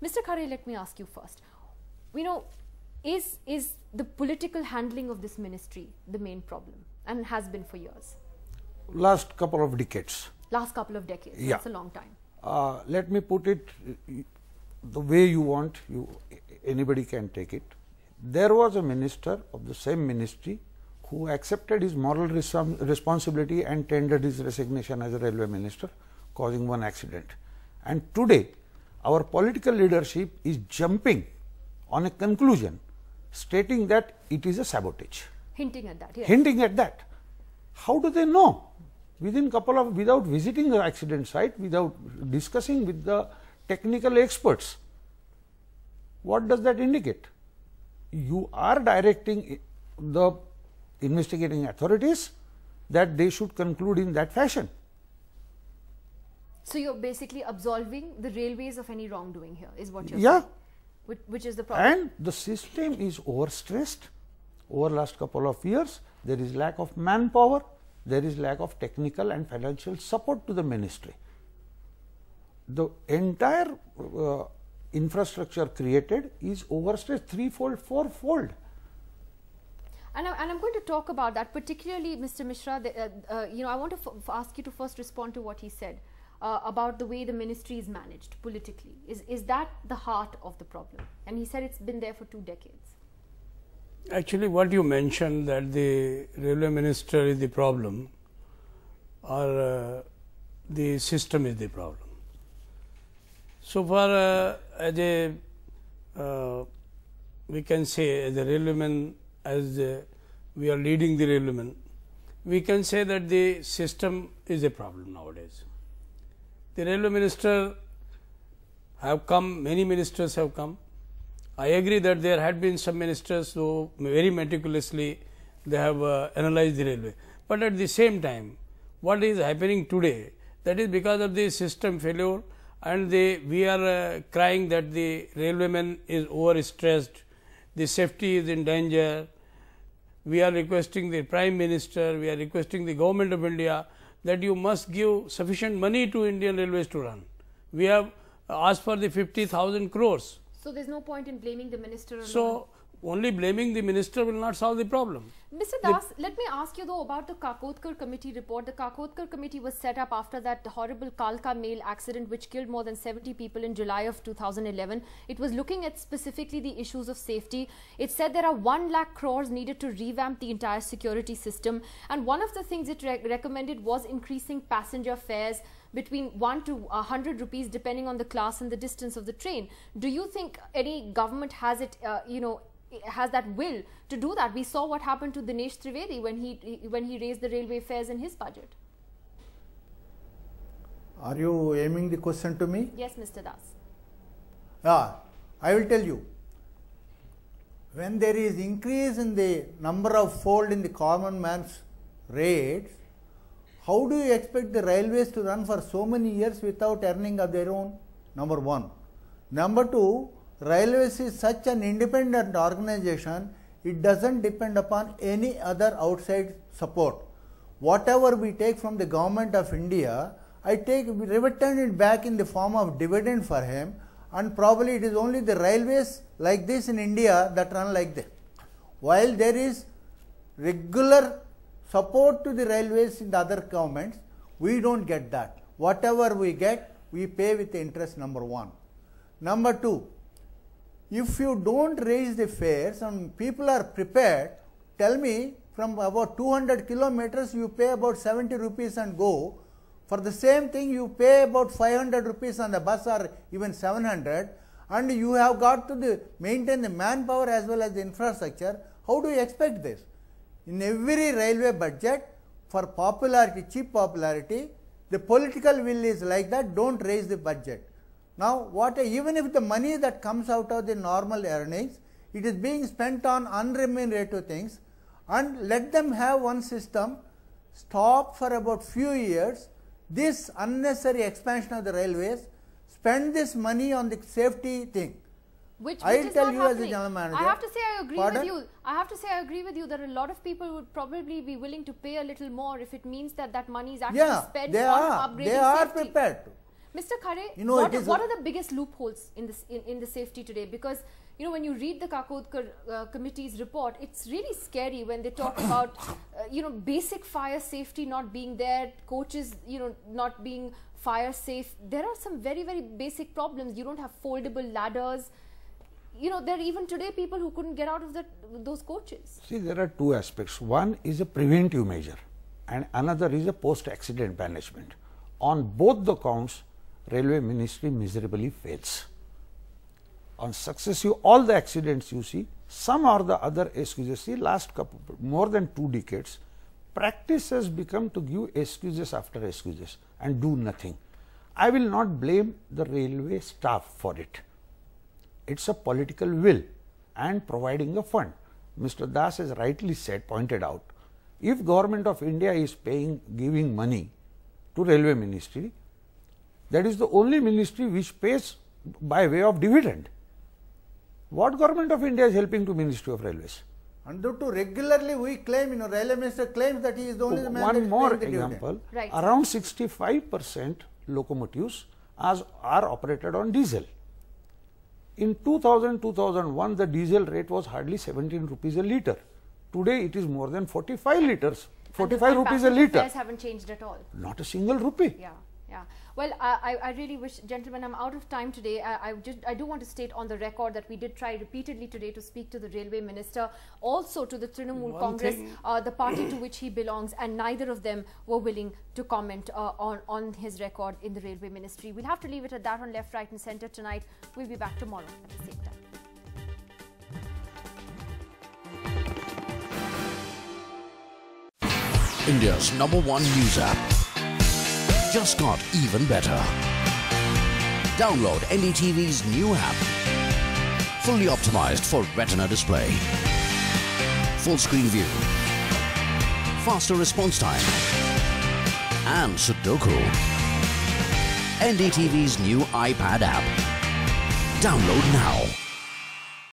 Mr. Khare, let me ask you first. We know, is the political handling of this ministry the main problem, and has been for years? Last couple of decades. Last couple of decades. Yeah. That's a long time. Let me put it the way you want. Anybody can take it. There was a minister of the same ministry who accepted his moral responsibility and tendered his resignation as a railway minister, causing one accident. And today, our political leadership is jumping on a conclusion, stating that it is a sabotage. Hinting at that, yes. Hinting at that. How do they know? Without visiting the accident site, without discussing with the technical experts, what does that indicate? You are directing the investigating authorities that they should conclude in that fashion. So you're basically absolving the railways of any wrongdoing here, is what you're saying? Which is the problem. And the system is overstressed. Over last couple of years, there is lack of manpower, there is lack of technical and financial support to the ministry. The entire infrastructure created is overstressed threefold, fourfold. And I'm going to talk about that, particularly, Mr. Mishra. I want to ask you to first respond to what he said about the way the ministry is managed politically. Is that the heart of the problem? And he said it's been there for 2 decades. Actually, what you mentioned, that the railway minister is the problem, or the system is the problem. So far, as a we can say, as a railwayman, we are leading the railwaymen, we can say that the system is a problem nowadays. The railway minister have come, many ministers have come. I agree that there had been some ministers who very meticulously they have analyzed the railway. But at the same time, what is happening today, that is because of the system failure, and we are crying that the railwayman is overstressed, the safety is in danger. We are requesting the Prime Minister, we are requesting the Government of India that you must give sufficient money to Indian Railways to run. We have asked for the 50,000 crores. So there's no point in blaming the minister alone. So only blaming the minister will not solve the problem. Mr. Das, let me ask you though about the Kakotkar committee report. The Kakotkar committee was set up after that horrible Kalka mail accident which killed more than 70 people in July of 2011. It was looking at specifically the issues of safety. It said there are 1 lakh crores needed to revamp the entire security system, and one of the things it recommended was increasing passenger fares between 1 to 100 rupees depending on the class and the distance of the train. Do you think any government has it, has that will to do that? We saw what happened to Dinesh Trivedi when he raised the railway fares in his budget. Are you aiming the question to me? Yes, Mr. Das. I will tell you. When there is increase in the number of fold in the common man's rates, how do you expect the railways to run for so many years without earning of their own? Number one. Number two, railways is such an independent organization, it doesn't depend upon any other outside support. Whatever we take from the government of India, we return it back in the form of dividend for him, and probably it is only the railways like this in India that run like that. While there is regular support to the railways in the other governments, we don't get that. Whatever we get, we pay with the interest, number one. Number two, if you don't raise the fares and people are prepared, tell me from about 200 kilometers you pay about 70 rupees and go. For the same thing you pay about 500 rupees on the bus or even 700, and you have got to maintain the manpower as well as the infrastructure. How do you expect this? In every railway budget, for popularity, cheap popularity, the political will is like that, don't raise the budget. Now, even if the money that comes out of the normal earnings, it is being spent on unremunerative things, and let them have one system, stop for about few years, this unnecessary expansion of the railways, spend this money on the safety thing. I will tell you as a general manager. I have to say I agree with you. I have to say I agree with you that a lot of people would probably be willing to pay a little more if it means that that money is actually spent on upgrading safety. They are prepared to. Mr. Khare, You know, what are the biggest loopholes in this in the safety today? Because you know, when you read the Kakotkar committee's report, it's really scary when they talk about you know, basic fire safety not being there, coaches, you know, not being fire safe. There are some very, very basic problems. You don't have foldable ladders. You know, there are even today people who couldn't get out of those coaches. See, there are two aspects. One is a preventive measure and another is a post-accident management. On both the counts, Railway Ministry miserably fails. On successive, all the accidents you see, some or the other excuses. See, last more than 2 decades, practice has become to give excuses after excuses and do nothing. I will not blame the railway staff for it. It's a political will and providing a fund. Mr. Das has rightly said, pointed out, if Government of India is giving money to Railway Ministry, that is the only ministry which pays by way of dividend. What Government of India is helping to Ministry of Railways? And to regularly we claim, you know, Railway Minister claims that he is the only man One more the example, right. Around 65% locomotives are operated on diesel. In 2000-2001, the diesel rate was hardly 17 rupees a litre. Today, it is more than 45 litres, 45 rupees a litre. Fares haven't changed at all. Not a single rupee. Yeah, yeah. Well, I really wish, gentlemen, I'm out of time today. I do want to state on the record that we did try repeatedly today to speak to the Railway Minister, also to the Trinamool Congress, the party to which he belongs, and neither of them were willing to comment on his record in the Railway Ministry. We'll have to leave it at that on Left, Right and Centre tonight. We'll be back tomorrow at the same time. India's #1 news app just got even better. Download NDTV's new app. Fully optimized for retina display. Full screen view. Faster response time. And Sudoku. NDTV's new iPad app. Download now.